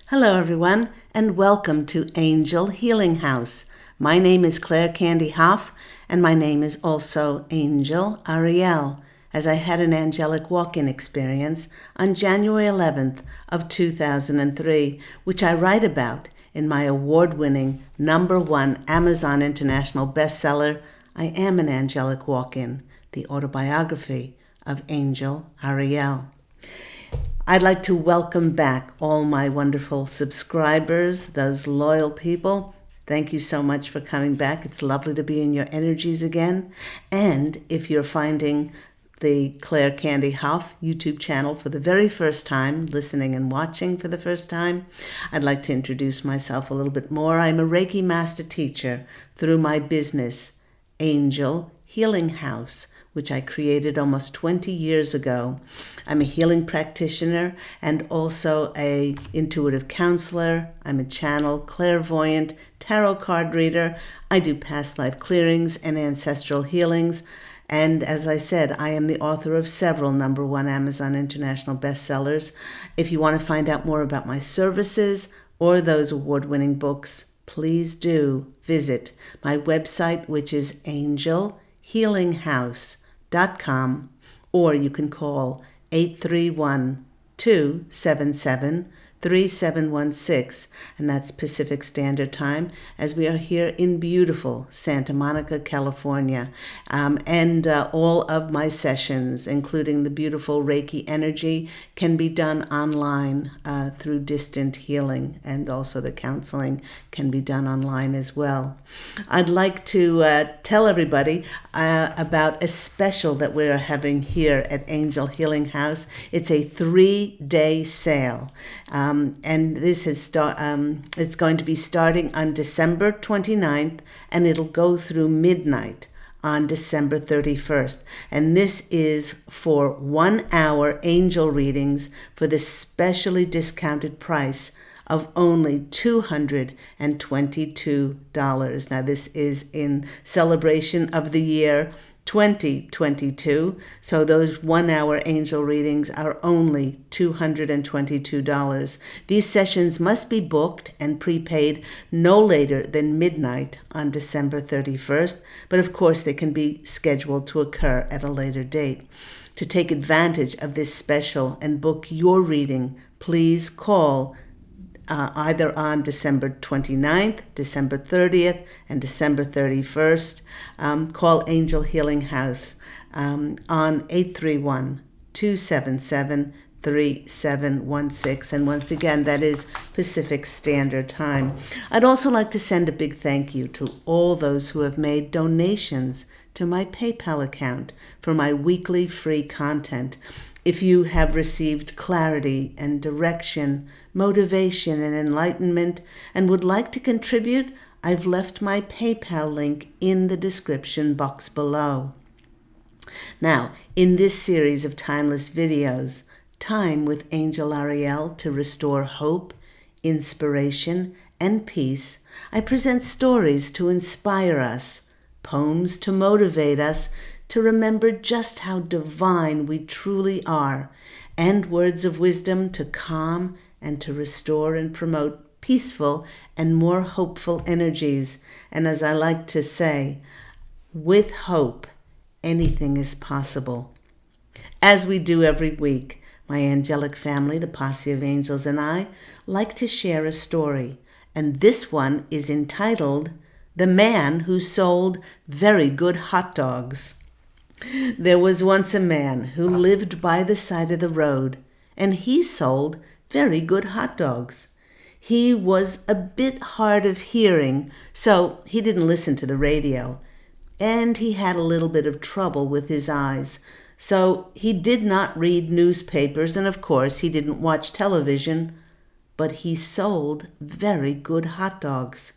Hello, everyone, and welcome to Angel Healing House. My name is Claire Candy Hoff, and my name is also Angel Ariel, as I had an angelic walk-in experience on January 11th of 2003, which I write about in my award-winning #1 Amazon International bestseller, I Am an Angelic Walk-in, the autobiography of Angel Ariel. I'd like to welcome back all my wonderful subscribers, those loyal people. Thank you so much for coming back. It's lovely to be in your energies again. And if you're finding the Claire Candy Hoff YouTube channel for the very first time, listening and watching for the first time, I'd like to introduce myself a little bit more. I'm a Reiki Master Teacher through my business, Angel Healing House, which I created almost 20 years ago. I'm a healing practitioner and also an intuitive counselor. I'm a channel, clairvoyant, tarot card reader. I do past life clearings and ancestral healings. And as I said, I am the author of several #1 Amazon International bestsellers. If you want to find out more about my services or those award-winning books, please do visit my website, which is angelhealinghouse.com, or you can call 831-277-3716, and that's Pacific Standard Time, as we are here in beautiful Santa Monica, California. And all of my sessions, including the beautiful Reiki energy, can be done online through distant healing, and also the counseling can be done online as well. I'd like to tell everybody about a special that we're having here at Angel Healing House. It's a 3-day sale, and this is it's going to be starting on December 29th, and it'll go through midnight on December 31st. And this is for 1-hour angel readings for the specially discounted price of only $222. Now, this is in celebration of the year 2022, so those 1-hour angel readings are only $222. These sessions must be booked and prepaid no later than midnight on December 31st, but of course they can be scheduled to occur at a later date. To take advantage of this special and book your reading, please call either on December 29th, December 30th, and December 31st. Call Angel Healing House on 831-277-3716. And once again, that is Pacific Standard Time. I'd also like to send a big thank you to all those who have made donations to my PayPal account for my weekly free content. If you have received clarity and direction, motivation and enlightenment, and would like to contribute, I've left my PayPal link in the description box below. Now, in this series of timeless videos, Time with Angel Ariel to restore hope, inspiration, and peace, I present stories to inspire us, poems to motivate us, to remember just how divine we truly are, and words of wisdom to calm and to restore and promote peaceful and more hopeful energies. And as I like to say, with hope, anything is possible. As we do every week, my angelic family, the Posse of Angels, and I like to share a story. And this one is entitled, The Man Who Sold Very Good Hot Dogs. There was once a man who lived by the side of the road, and he sold very good hot dogs. He was a bit hard of hearing, so he didn't listen to the radio, and he had a little bit of trouble with his eyes, so he did not read newspapers, and of course he didn't watch television, but he sold very good hot dogs.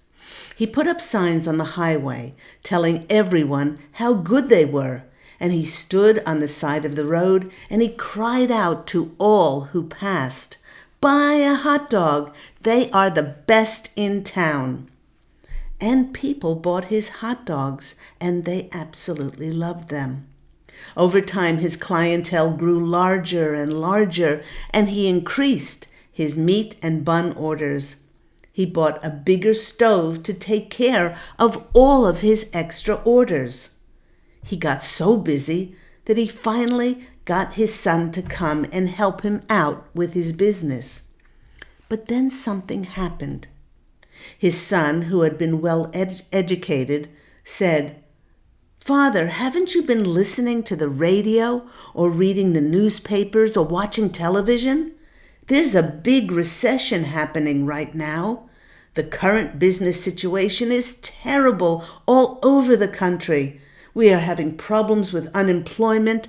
He put up signs on the highway telling everyone how good they were, and he stood on the side of the road and he cried out to all who passed, "Buy a hot dog, they are the best in town." And people bought his hot dogs, and they absolutely loved them. Over time, his clientele grew larger and larger, and he increased his meat and bun orders. He bought a bigger stove to take care of all of his extra orders. He got so busy that he finally got his son to come and help him out with his business. But then something happened. His son, who had been well educated, said, "Father, haven't you been listening to the radio or reading the newspapers or watching television? There's a big recession happening right now. The current business situation is terrible all over the country. We are having problems with unemployment,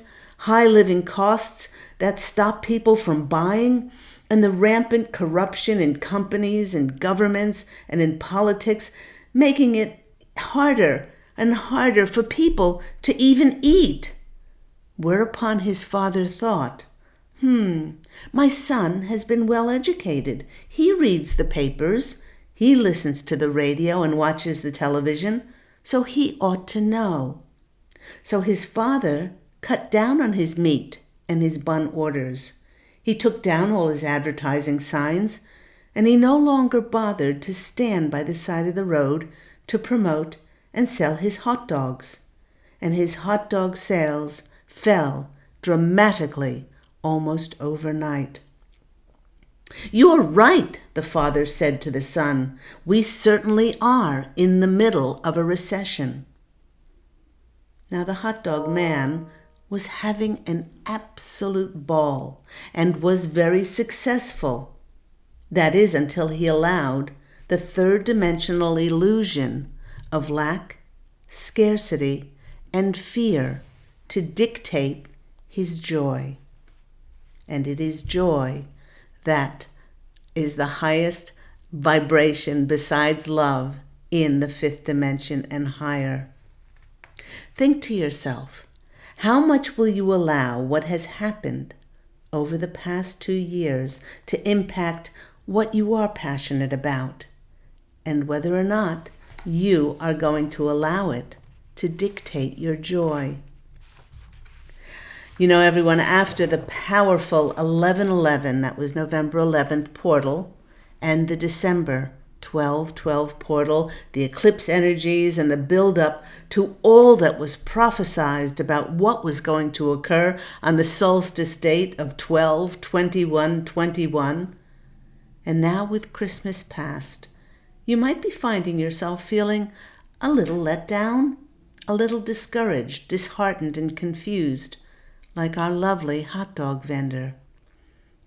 high living costs that stop people from buying, and the rampant corruption in companies and governments and in politics, making it harder and harder for people to even eat." Whereupon his father thought, my son has been well educated. He reads the papers, he listens to the radio and watches the television, so he ought to know. So his father cut down on his meat and his bun orders. He took down all his advertising signs, and he no longer bothered to stand by the side of the road to promote and sell his hot dogs. And his hot dog sales fell dramatically almost overnight. "You're right," the father said to the son. "We certainly are in the middle of a recession." Now the hot dog man was having an absolute ball and was very successful. That is, until he allowed the third-dimensional illusion of lack, scarcity, and fear to dictate his joy. And it is joy that is the highest vibration besides love in the fifth dimension and higher. Think to yourself, how much will you allow what has happened over the past 2 years to impact what you are passionate about, and whether or not you are going to allow it to dictate your joy? You know, everyone, after the powerful 11/11, that was November 11th portal, and the December 12/12 portal, the eclipse energies and the build-up to all that was prophesied about what was going to occur on the solstice date of 12/21/21. And now with Christmas past, you might be finding yourself feeling a little let down, a little discouraged, disheartened, and confused, like our lovely hot dog vendor.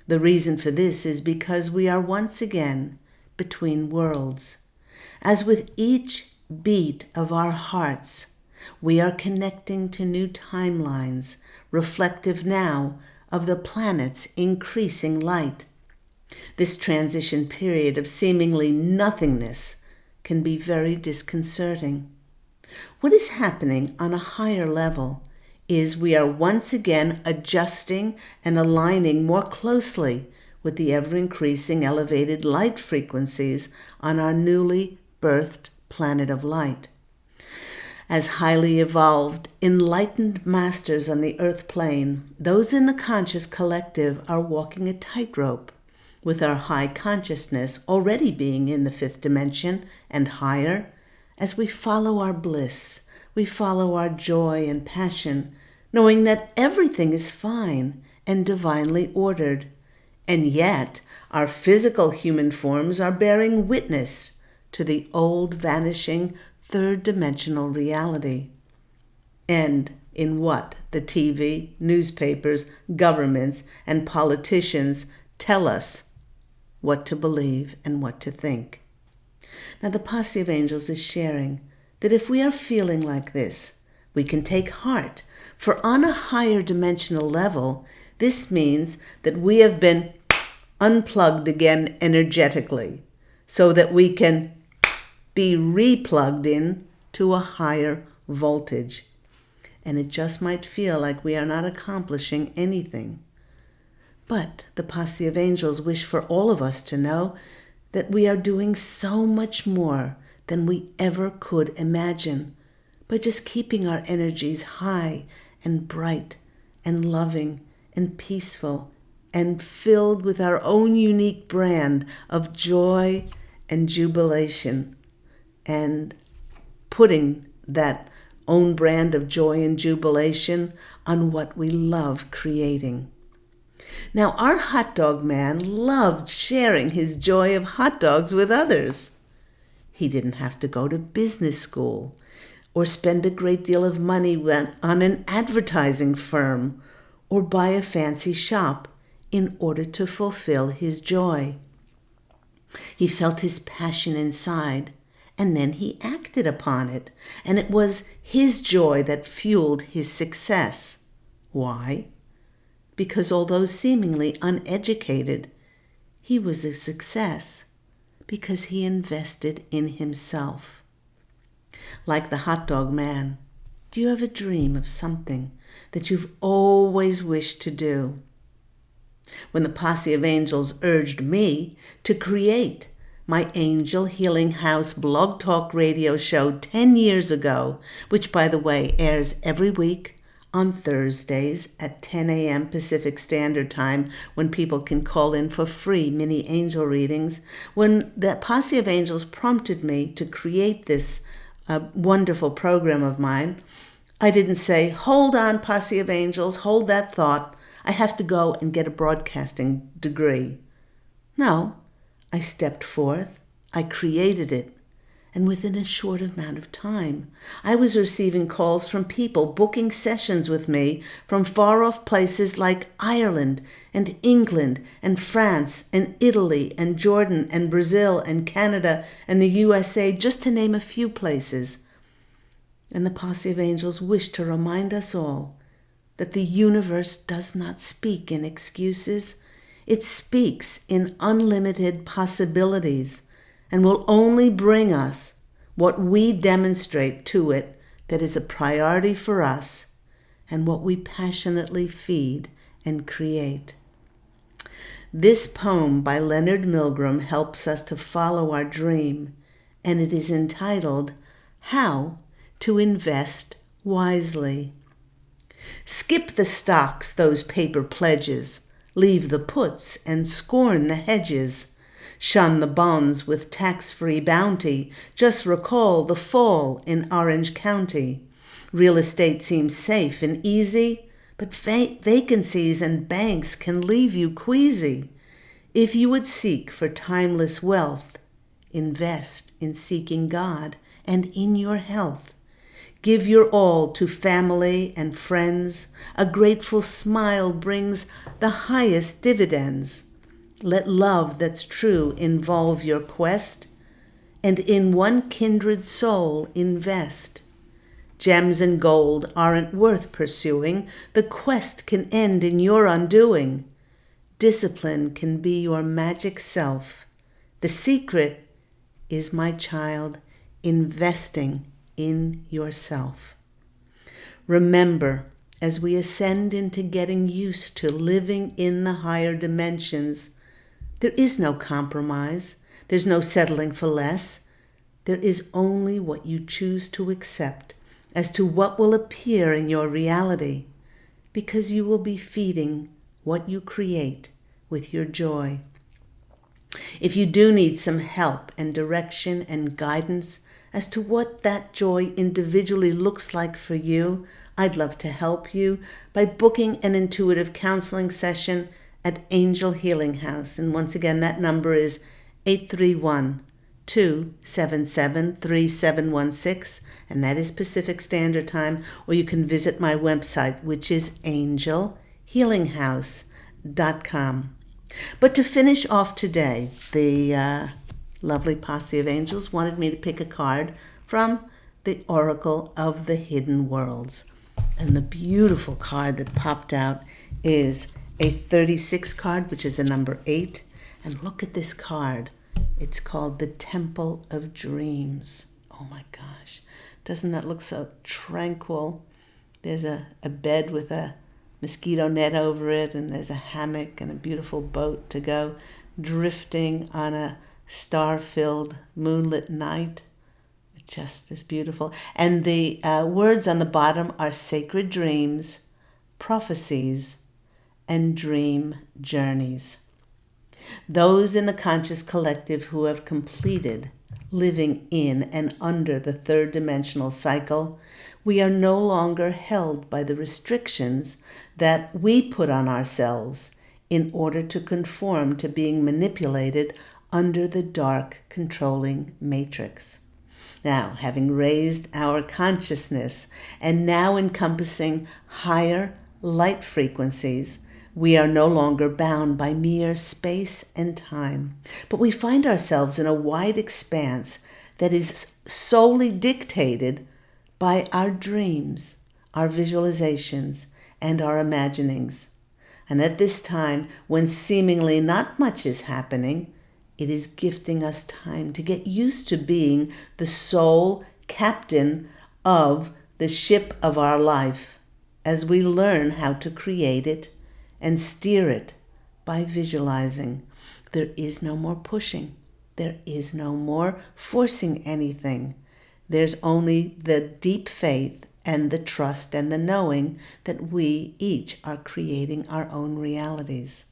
The reason for this is because we are once again between worlds. As with each beat of our hearts, we are connecting to new timelines, reflective now of the planet's increasing light. This transition period of seemingly nothingness can be very disconcerting. What is happening on a higher level is we are once again adjusting and aligning more closely with the ever-increasing elevated light frequencies on our newly birthed planet of light. As highly evolved, enlightened masters on the earth plane, those in the conscious collective are walking a tightrope, with our high consciousness already being in the fifth dimension and higher. As we follow our bliss, we follow our joy and passion, knowing that everything is fine and divinely ordered. And yet, our physical human forms are bearing witness to the old, vanishing, third-dimensional reality. And in what the TV, newspapers, governments, and politicians tell us what to believe and what to think. Now, the Posse of Angels is sharing that if we are feeling like this, we can take heart, for on a higher dimensional level, this means that we have been unplugged again energetically, so that we can be replugged in to a higher voltage. And it just might feel like we are not accomplishing anything. But the Posse of Angels wish for all of us to know that we are doing so much more than we ever could imagine by just keeping our energies high and bright and loving and peaceful and filled with our own unique brand of joy and jubilation, and putting that own brand of joy and jubilation on what we love creating. Now, our hot dog man loved sharing his joy of hot dogs with others. He didn't have to go to business school or spend a great deal of money on an advertising firm or buy a fancy shop in order to fulfill his joy. He felt his passion inside, and then he acted upon it, and it was his joy that fueled his success. Why? Because although seemingly uneducated, he was a success because he invested in himself. Like the hot dog man, do you have a dream of something that you've always wished to do? When the posse of angels urged me to create my Angel Healing House blog talk radio show 10 years ago, which, by the way, airs every week on Thursdays at 10 a.m. Pacific Standard Time, when people can call in for free mini angel readings. When the posse of angels prompted me to create this wonderful program of mine, I didn't say, hold on, posse of angels, hold that thought. I have to go and get a broadcasting degree. No, I stepped forth, I created it, and within a short amount of time, I was receiving calls from people booking sessions with me from far-off places like Ireland and England and France and Italy and Jordan and Brazil and Canada and the USA, just to name a few places. And the posse of angels wish to remind us all that the universe does not speak in excuses. It speaks in unlimited possibilities and will only bring us what we demonstrate to it that is a priority for us and what we passionately feed and create. This poem by Leonard Milgram helps us to follow our dream, and it is entitled, How to Invest Wisely. Skip the stocks, those paper pledges, leave the puts and scorn the hedges. Shun the bonds with tax-free bounty, just recall the fall in Orange County. Real estate seems safe and easy, but vacancies and banks can leave you queasy. If you would seek for timeless wealth, invest in seeking God and in your health. Give your all to family and friends. A grateful smile brings the highest dividends. Let love that's true involve your quest, and in one kindred soul invest. Gems and gold aren't worth pursuing. The quest can end in your undoing. Discipline can be your magic self. The secret is, my child, investing in yourself. Remember, as we ascend into getting used to living in the higher dimensions, there is no compromise. There's no settling for less. There is only what you choose to accept as to what will appear in your reality, because you will be feeding what you create with your joy. If you do need some help and direction and guidance as to what that joy individually looks like for you, I'd love to help you by booking an intuitive counseling session at Angel Healing House. And once again, that number is 831-277-3716, and that is Pacific Standard Time. Or you can visit my website, which is angelhealinghouse.com. But to finish off today, the lovely posse of angels wanted me to pick a card from the Oracle of the Hidden Worlds. And the beautiful card that popped out is a 36 card, which is a number 8. And look at this card. It's called the Temple of Dreams. Oh my gosh. Doesn't that look so tranquil? There's a bed with a mosquito net over it, and there's a hammock and a beautiful boat to go drifting on a star-filled moonlit night. It just is beautiful. And the words on the bottom are sacred dreams, prophecies, and dream journeys. Those in the conscious collective who have completed living in and under the third dimensional cycle, we are no longer held by the restrictions that we put on ourselves in order to conform to being manipulated under the dark controlling matrix. Now, having raised our consciousness and now encompassing higher light frequencies, we are no longer bound by mere space and time, but we find ourselves in a wide expanse that is solely dictated by our dreams, our visualizations, and our imaginings. And at this time, when seemingly not much is happening, it is gifting us time to get used to being the sole captain of the ship of our life as we learn how to create it and steer it by visualizing. There is no more pushing. There is no more forcing anything. There's only the deep faith and the trust and the knowing that we each are creating our own realities.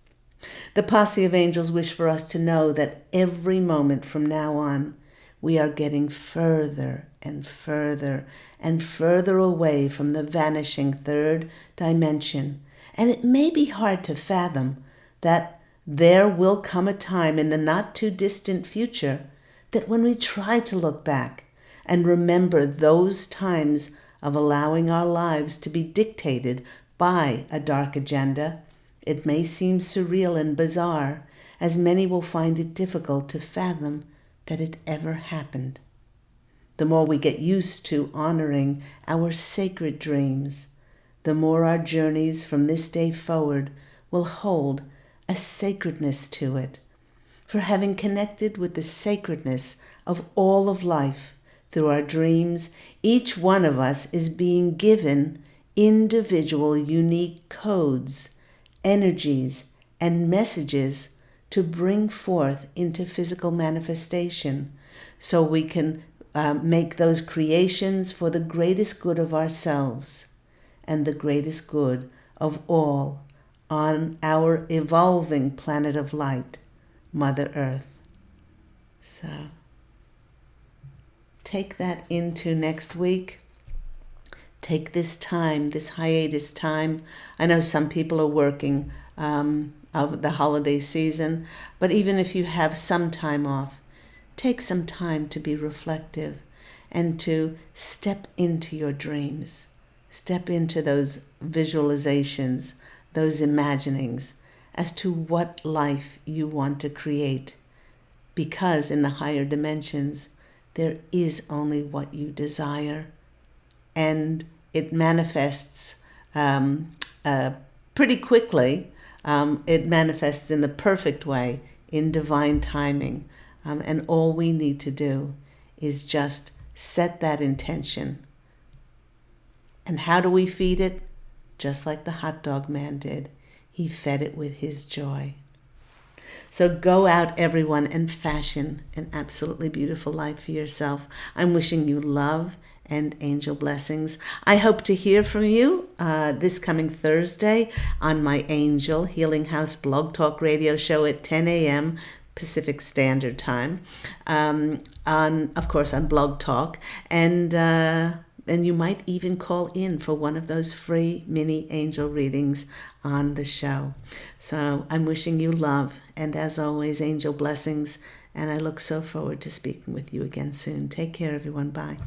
The posse of angels wish for us to know that every moment from now on, we are getting further and further and further away from the vanishing third dimension. And it may be hard to fathom that there will come a time in the not too distant future that when we try to look back and remember those times of allowing our lives to be dictated by a dark agenda, it may seem surreal and bizarre, as many will find it difficult to fathom that it ever happened. The more we get used to honoring our sacred dreams, the more our journeys from this day forward will hold a sacredness to it. For having connected with the sacredness of all of life through our dreams, each one of us is being given individual, unique codes, energies, and messages to bring forth into physical manifestation so we can make those creations for the greatest good of ourselves and the greatest good of all on our evolving planet of light, Mother Earth. So take that into next week. Take this time, this hiatus time. I know some people are working of the holiday season, but even if you have some time off, take some time to be reflective and to step into your dreams. Step into those visualizations, those imaginings as to what life you want to create. Because in the higher dimensions, there is only what you desire. And it manifests pretty quickly. It manifests in the perfect way, in divine timing. And all we need to do is just set that intention. And how do we feed it? Just like the hot dog man did. He fed it with his joy. So go out, everyone, and fashion an absolutely beautiful life for yourself. I'm wishing you love and angel blessings. I hope to hear from you this coming Thursday on my Angel Healing House Blog Talk radio show at 10 a.m. Pacific Standard Time, of course, on Blog Talk. And you might even call in for one of those free mini angel readings on the show. So I'm wishing you love, and as always, angel blessings. And I look so forward to speaking with you again soon. Take care, everyone. Bye.